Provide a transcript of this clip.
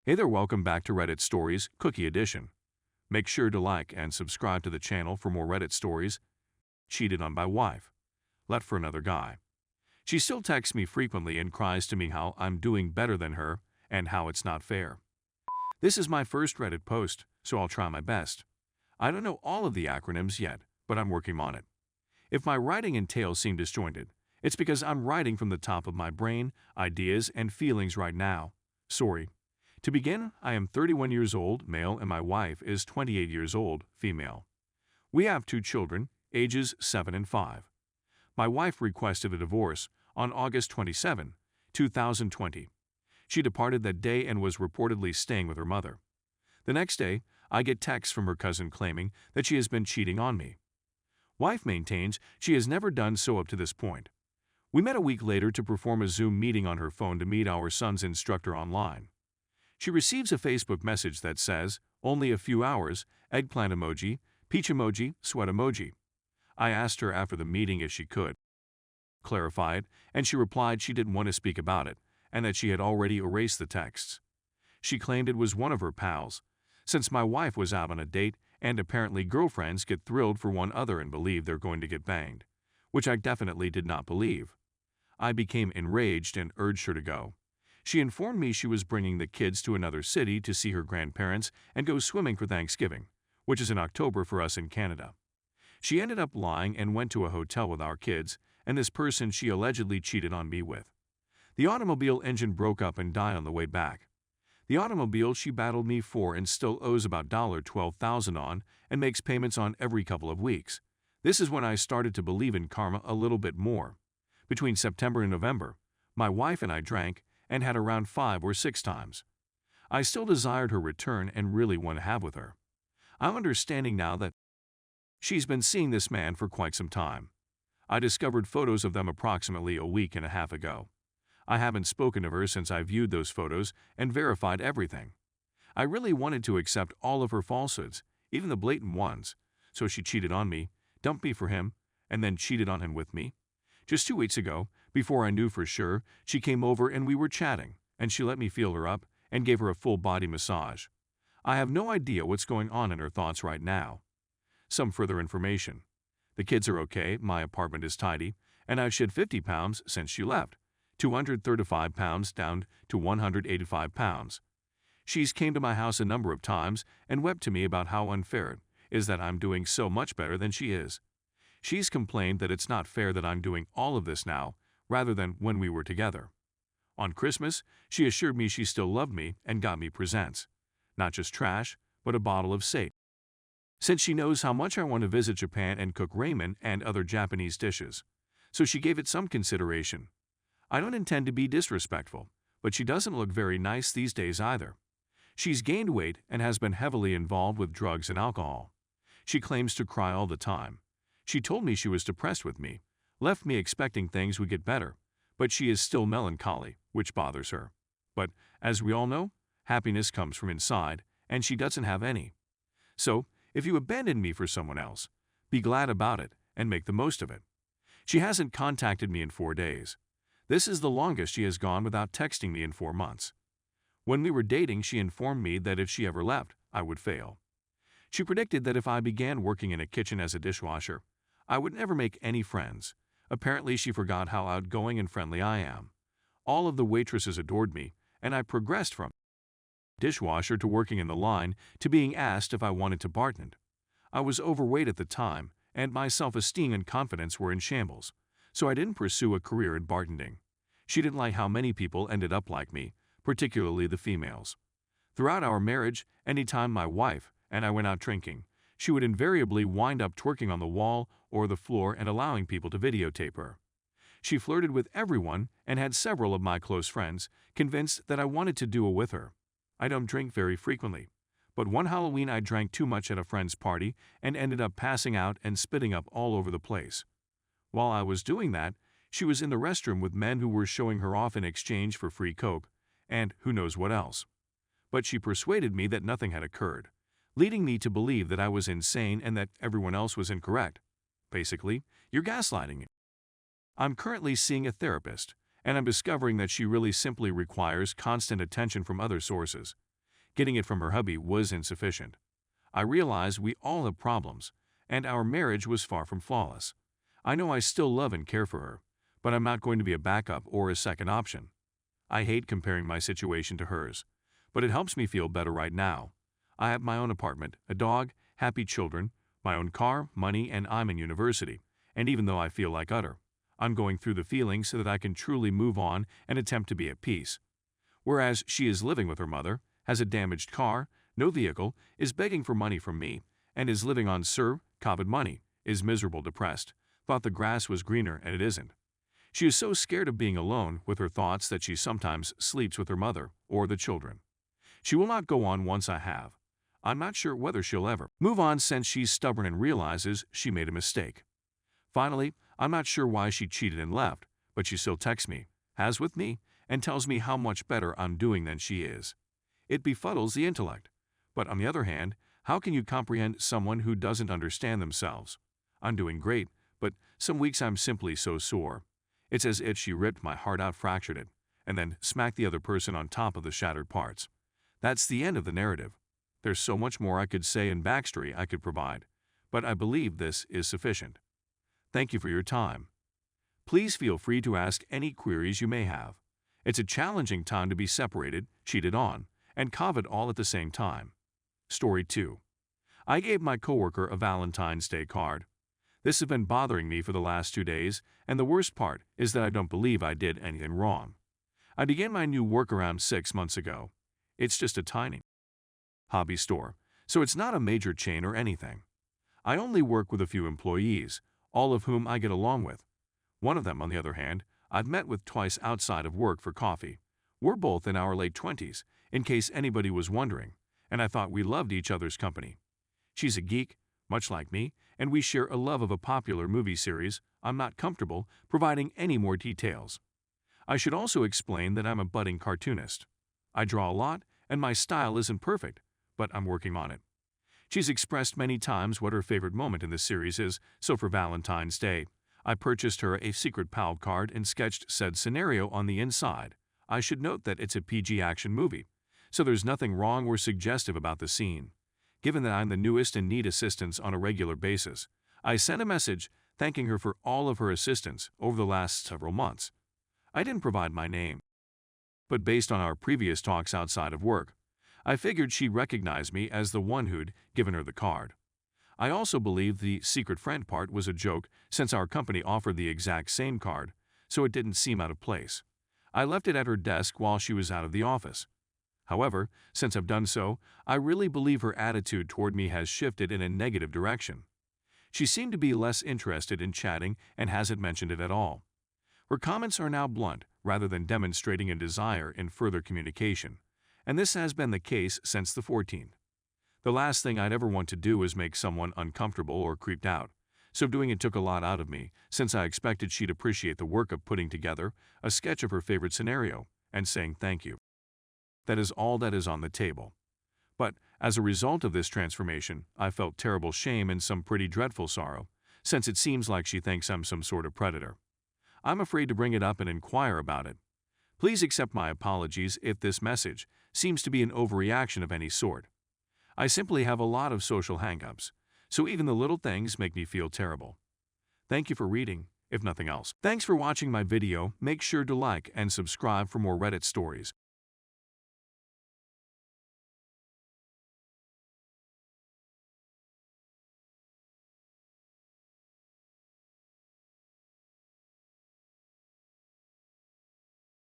Hey there, welcome back to Reddit Stories, Cookie Edition. Make sure to like and subscribe to the channel for more Reddit stories. Cheated on by wife. Left for another guy. She still texts me frequently and cries to me how I'm doing better than her and how it's not fair. This is my first Reddit post, so I'll try my best. I don't know all of the acronyms yet, but I'm working on it. If my writing and tales seem disjointed, it's because I'm writing from the top of my brain, ideas, and feelings right now. Sorry. To begin, I am 31 years old, male, and my wife is 28 years old, female. We have 2 children, ages 7 and 5. My wife requested a divorce on August 27, 2020. She departed that day and was reportedly staying with her mother. The next day, I get texts from her cousin claiming that she has been cheating on me. Wife maintains she has never done so up to this point. We met a week later to perform a Zoom meeting on her phone to meet our son's instructor online. She receives a Facebook message that says, "Only a few hours, eggplant emoji, peach emoji, sweat emoji." I asked her after the meeting if she could clarify it, and she replied she didn't want to speak about it, and that she had already erased the texts. She claimed it was one of her pals, since my wife was out on a date, and apparently girlfriends get thrilled for one other and believe they're going to get banged, which I definitely did not believe. I became enraged and urged her to go. She informed me she was bringing the kids to another city to see her grandparents and go swimming for Thanksgiving, which is in October for us in Canada. She ended up lying and went to a hotel with our kids and this person she allegedly cheated on me with. The automobile engine broke up and died on the way back. The automobile she battled me for and still owes about $12,000 on and makes payments on every couple of weeks. This is when I started to believe in karma a little bit more. Between September and November, my wife and I drank and had around 5 or 6 times. I still desired her return and really want to have with her. I'm understanding now that she's been seeing this man for quite some time. I discovered photos of them approximately a week and a half ago. I haven't spoken to her since I viewed those photos and verified everything. I really wanted to accept all of her falsehoods, even the blatant ones, so she cheated on me, dumped me for him, and then cheated on him with me. Just 2 weeks ago, before I knew for sure, she came over and we were chatting, and she let me feel her up and gave her a full body massage. I have no idea what's going on in her thoughts right now. Some further information. The kids are okay, my apartment is tidy, and I've shed 50 pounds since she left, 235 pounds down to 185 pounds. She's came to my house a number of times and wept to me about how unfair it is that I'm doing so much better than she is. She's complained that it's not fair that I'm doing all of this now, rather than when we were together. On Christmas, she assured me she still loved me and got me presents. Not just trash, but a bottle of sake. Since she knows how much I want to visit Japan and cook ramen and other Japanese dishes, so she gave it some consideration. I don't intend to be disrespectful, but she doesn't look very nice these days either. She's gained weight and has been heavily involved with drugs and alcohol. She claims to cry all the time. She told me she was depressed with me, left me expecting things would get better, but she is still melancholy, which bothers her. But, as we all know, happiness comes from inside, and she doesn't have any. So, if you abandon me for someone else, be glad about it and make the most of it. She hasn't contacted me in 4 days. This is the longest she has gone without texting me in 4 months. When we were dating, she informed me that if she ever left, I would fail. She predicted that if I began working in a kitchen as a dishwasher, I would never make any friends. Apparently, she forgot how outgoing and friendly I am. All of the waitresses adored me, and I progressed from dishwasher to working in the line to being asked if I wanted to bartend. I was overweight at the time, and my self-esteem and confidence were in shambles, so I didn't pursue a career in bartending. She didn't like how many people ended up like me, particularly the females. Throughout our marriage, anytime my wife and I went out drinking, she would invariably wind up twerking on the wall or the floor and allowing people to videotape her. She flirted with everyone and had several of my close friends convinced that I wanted to do it with her. I don't drink very frequently, but one Halloween I drank too much at a friend's party and ended up passing out and spitting up all over the place. While I was doing that, she was in the restroom with men who were showing her off in exchange for free coke, and who knows what else. But she persuaded me that nothing had occurred, leading me to believe that I was insane and that everyone else was incorrect. Basically, you're gaslighting me. I'm currently seeing a therapist, and I'm discovering that she really simply requires constant attention from other sources. Getting it from her hubby was insufficient. I realized we all have problems, and our marriage was far from flawless. I know I still love and care for her, but I'm not going to be a backup or a second option. I hate comparing my situation to hers, but it helps me feel better right now. I have my own apartment, a dog, happy children, my own car, money, and I'm in university. And even though I feel like utter, I'm going through the feelings so that I can truly move on and attempt to be at peace. Whereas she is living with her mother, has a damaged car, no vehicle, is begging for money from me, and is living on COVID money, is miserable, depressed, thought the grass was greener and it isn't. She is so scared of being alone with her thoughts that she sometimes sleeps with her mother or the children. She will not go on once I have. I'm not sure whether she'll ever move on since she's stubborn and realizes she made a mistake. Finally, I'm not sure why she cheated and left, but she still texts me, has with me, and tells me how much better I'm doing than she is. It befuddles the intellect. But on the other hand, how can you comprehend someone who doesn't understand themselves? I'm doing great, but some weeks I'm simply so sore. It's as if she ripped my heart out, fractured it, and then smacked the other person on top of the shattered parts. That's the end of the narrative. There's so much more I could say and backstory I could provide, but I believe this is sufficient. Thank you for your time. Please feel free to ask any queries you may have. It's a challenging time to be separated, cheated on, and COVID all at the same time. Story 2. I gave my coworker a Valentine's Day card. This has been bothering me for the last 2 days, and the worst part is that I don't believe I did anything wrong. I began my new work around 6 months ago. It's just a tiny hobby store, so it's not a major chain or anything. I only work with a few employees, all of whom I get along with. One of them, on the other hand, I've met with twice outside of work for coffee. We're both in our late 20s, in case anybody was wondering, and I thought we loved each other's company. She's a geek, much like me, and we share a love of a popular movie series. I'm not comfortable providing any more details. I should also explain that I'm a budding cartoonist. I draw a lot, and my style isn't perfect, but I'm working on it. She's expressed many times what her favorite moment in the series is, so for Valentine's Day, I purchased her a secret pal card and sketched said scenario on the inside. I should note that it's a PG action movie, so there's nothing wrong or suggestive about the scene. Given that I'm the newest and need assistance on a regular basis, I sent a message thanking her for all of her assistance over the last several months. I didn't provide my name, but based on our previous talks outside of work, I figured she'd recognize me as the one who'd given her the card. I also believed the secret friend part was a joke since our company offered the exact same card, so it didn't seem out of place. I left it at her desk while she was out of the office. However, since I've done so, I really believe her attitude toward me has shifted in a negative direction. She seemed to be less interested in chatting and hasn't mentioned it at all. Her comments are now blunt rather than demonstrating a desire in further communication, and this has been the case since the 14th. The last thing I'd ever want to do is make someone uncomfortable or creeped out, so doing it took a lot out of me since I expected she'd appreciate the work of putting together a sketch of her favorite scenario and saying thank you. That is all that is on the table. But as a result of this transformation, I felt terrible shame and some pretty dreadful sorrow, since it seems like she thinks I'm some sort of predator. I'm afraid to bring it up and inquire about it. Please accept my apologies if this message seems to be an overreaction of any sort. I simply have a lot of social hang-ups, so even the little things make me feel terrible. Thank you for reading, if nothing else. Thanks for watching my video. Make sure to like and subscribe for more Reddit stories.